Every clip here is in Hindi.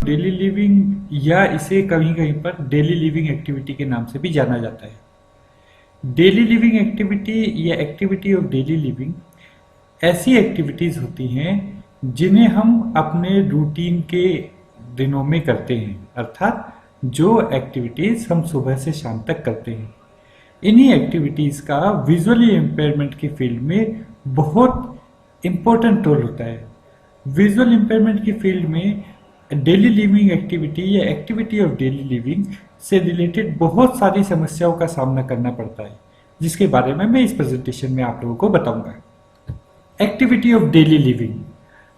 डेली लिविंग या इसे कहीं कहीं पर डेली लिविंग एक्टिविटी के नाम से भी जाना जाता है। डेली लिविंग एक्टिविटी या एक्टिविटी ऑफ डेली लिविंग ऐसी एक्टिविटीज होती हैं जिन्हें हम अपने रूटीन के दिनों में करते हैं, अर्थात जो एक्टिविटीज हम सुबह से शाम तक करते हैं। इन्हीं एक्टिविटीज का विजुअली इम्पेयरमेंट की फील्ड में बहुत इंपॉर्टेंट रोल होता है। विजुअल इम्पेयरमेंट की फील्ड में डेली लिविंग एक्टिविटी या एक्टिविटी ऑफ डेली लिविंग से रिलेटेड बहुत सारी समस्याओं का सामना करना पड़ता है, जिसके बारे में मैं इस प्रेजेंटेशन में आप लोगों को बताऊंगा। एक्टिविटी ऑफ डेली लिविंग,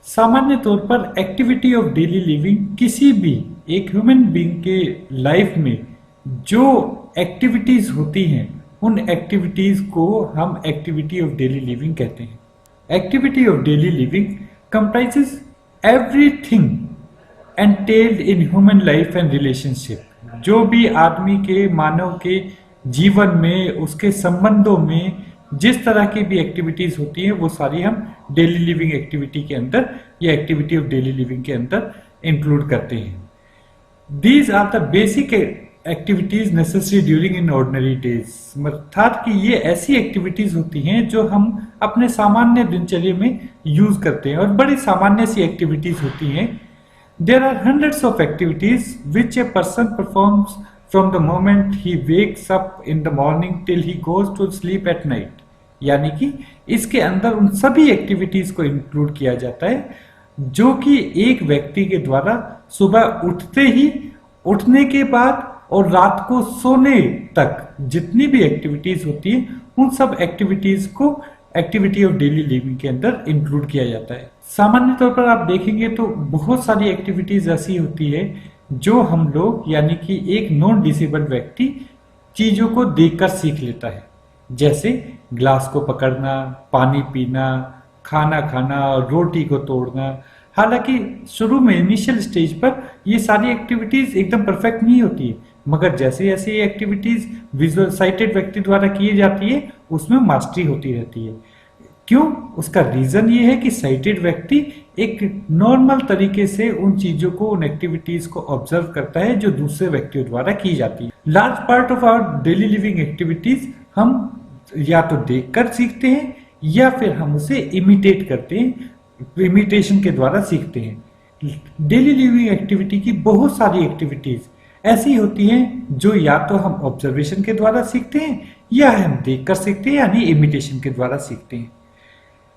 सामान्य तौर पर एक्टिविटी ऑफ डेली लिविंग किसी भी एक ह्यूमन बीइंग के लाइफ में जो एक्टिविटीज होती हैं उन एक्टिविटीज को हम एक्टिविटी ऑफ डेली लिविंग कहते हैं। Activity of daily living comprises everything entailed in human life and relationship। जो भी आदमी के, मानव के जीवन में, उसके संबंधों में जिस तरह की भी एक्टिविटीज होती हैं वो सारी हम डेली लिविंग एक्टिविटी के अंदर या एक्टिविटी ऑफ डेली लिविंग के अंदर इंक्लूड करते हैं। These are the basic activities necessary during in ordinary days, अर्थात कि ये ऐसी एक्टिविटीज होती हैं जो हम अपने सामान्य दिनचर्या में यूज करते हैं और बड़ी सामान्य सी एक्टिविटीज होती हैं। There are hundreds of activities which a person performs from the moment he wakes up in the morning till he goes to sleep at night, यानी कि इसके अंदर उन सभी एक्टिविटीज को इंक्लूड किया जाता है जो कि एक व्यक्ति के द्वारा सुबह उठते ही, उठने के बाद और रात को सोने तक जितनी भी एक्टिविटीज होती है उन सब एक्टिविटीज को एक्टिविटी ऑफ डेली लिविंग के अंदर इंक्लूड किया जाता है। सामान्य तौर पर आप देखेंगे तो बहुत सारी एक्टिविटीज ऐसी होती है जो हम लोग, यानी कि एक नॉन डिसेबल्ड व्यक्ति चीजों को देखकर सीख लेता है, जैसे ग्लास को पकड़ना, पानी पीना, खाना खाना, रोटी को तोड़ना। हालांकि शुरू में इनिशियल स्टेज पर ये सारी एक्टिविटीज एकदम परफेक्ट नहीं होती है, मगर जैसे जैसे ये एक्टिविटीज विजुअल साइटेड व्यक्ति द्वारा की जाती है उसमें मास्टरी होती रहती है। क्यों? उसका रीजन ये है कि साइटेड व्यक्ति एक नॉर्मल तरीके से उन चीजों को, उन एक्टिविटीज को ऑब्जर्व करता है जो दूसरे व्यक्तियों द्वारा की जाती है। Large part of our daily living activities हम या तो देखकर सीखते हैं या फिर हम उसे इमिटेट करते हैं, इमिटेशन के द्वारा सीखते हैं। डेली लिविंग एक्टिविटी की बहुत सारी एक्टिविटीज ऐसी होती हैं जो या तो हम ऑब्जर्वेशन के द्वारा सीखते हैं या हम देखकर सीखते हैं, यानी इमिटेशन के द्वारा सीखते हैं।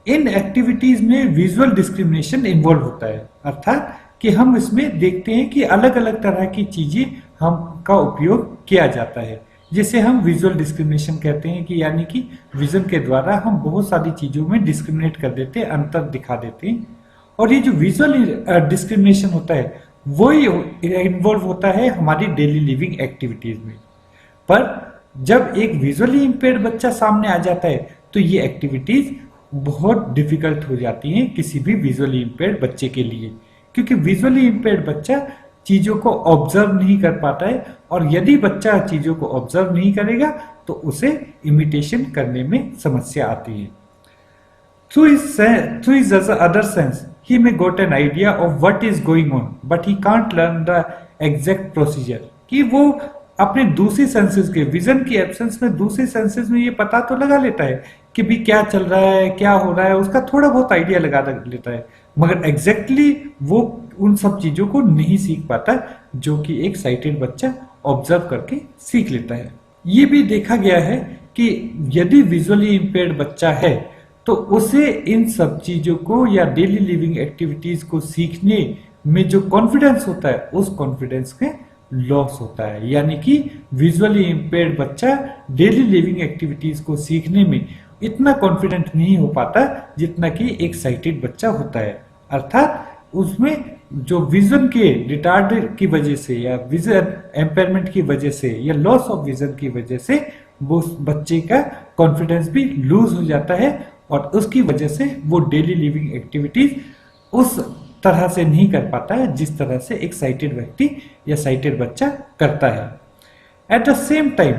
इन एक्टिविटीज में विजुअल डिस्क्रिमिनेशन इन्वॉल्व होता है, अर्थात कि हम इसमें देखते हैं कि अलग अलग तरह की चीजें हम का उपयोग किया जाता है, जिसे हम विजुअल डिस्क्रिमिनेशन कहते हैं, कि यानी कि विजन के द्वारा हम बहुत सारी चीजों में डिस्क्रिमिनेट कर देते हैं, अंतर दिखा देते हैं। और ये जो विजुअल डिस्क्रिमिनेशन होता है वो इन्वॉल्व होता है हमारी डेली लिविंग एक्टिविटीज में। पर जब एक विजुअली इंपेयर्ड बच्चा सामने आ जाता है तो ये एक्टिविटीज बहुत डिफिकल्ट हो जाती हैं किसी भी विजुअली इंपेयर्ड बच्चे के लिए, क्योंकि विजुअली इंपेयर्ड बच्चा चीजों को ऑब्जर्व नहीं कर पाता है, और यदि बच्चा चीजों को ऑब्जर्व नहीं करेगा तो उसे इमिटेशन करने में समस्या आती है। Through his other sense, he may got an idea of what is going on, but he can't learn the exact procedure। कि वो अपने दूसरी सेंसेस के, विजन की एब्सेंस में दूसरी सेंसेस में ये पता तो लगा लेता है कि भी क्या चल रहा है, क्या हो रहा है, उसका थोड़ा बहुत आइडिया लगा लेता है, मगर एग्जैक्टली वो उन सब चीजों को नहीं सीख पाता जो कि एक साइटेड बच्चा ऑब्जर्व करके सीख लेता है। ये भी देखा गया है कि यदि विजुअली इंपेयर्ड बच्चा है तो उसे इन सब चीजों को या डेली लिविंग एक्टिविटीज को सीखने में जो कॉन्फिडेंस होता है उस कॉन्फिडेंस के लॉस होता है, यानी कि विजुअली इंपेयर्ड बच्चा डेली लिविंग एक्टिविटीज को सीखने में इतना कॉन्फिडेंट नहीं हो पाता जितना कि एक साइटेड बच्चा होता है। अर्थात उसमें जो विजन के रिटार्ड की वजह से या विजन एम्पेयरमेंट की वजह से या लॉस ऑफ विजन की वजह से वो बच्चे का कॉन्फिडेंस भी लूज हो जाता है, और उसकी वजह से वो डेली लिविंग एक्टिविटीज उस तरह से नहीं कर पाता है जिस तरह से एक साइटेड व्यक्ति या साइटेड बच्चा करता है। एट द सेम टाइम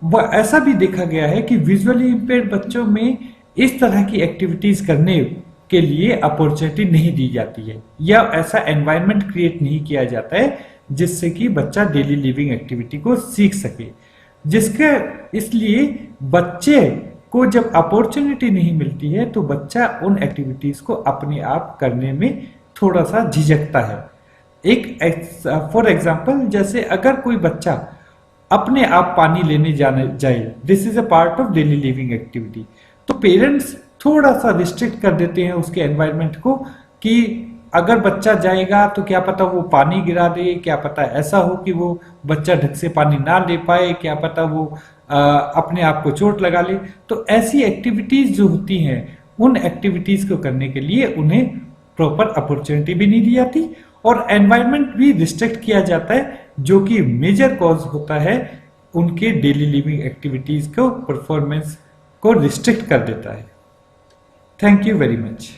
वह ऐसा भी देखा गया है कि विजुअली इंपेयर्ड बच्चों में इस तरह की एक्टिविटीज करने के लिए अपॉर्चुनिटी नहीं दी जाती है या ऐसा एनवायरनमेंट क्रिएट नहीं किया जाता है जिससे कि बच्चा डेली लिविंग एक्टिविटी को सीख सके। जिसके इसलिए बच्चे को जब अपॉर्चुनिटी नहीं मिलती है तो बच्चा उन एक्टिविटीज को अपने आप करने में थोड़ा सा झिझकता है। फॉर एग्जाम्पल, जैसे अगर कोई बच्चा अपने आप पानी लेने जाए, this is a part of daily living activity, तो पेरेंट्स थोड़ा सा रिस्ट्रिक्ट कर देते हैं उसके एनवायरनमेंट को कि अगर बच्चा जाएगा तो क्या पता वो पानी गिरा दे, क्या पता ऐसा हो कि वो बच्चा ढंग से पानी ना ले पाए, क्या पता वो अपने आप को चोट लगा ले। तो ऐसी एक्टिविटीज जो होती हैं उन एक्टिविटीज को करने के लिए उन्हें प्रॉपर अपॉर्चुनिटी भी नहीं दी जाती और एनवायरनमेंट भी रिस्ट्रिक्ट किया जाता है, जो कि मेजर कॉज होता है उनके डेली लिविंग एक्टिविटीज को परफॉर्मेंस को रिस्ट्रिक्ट कर देता है। Thank you very much.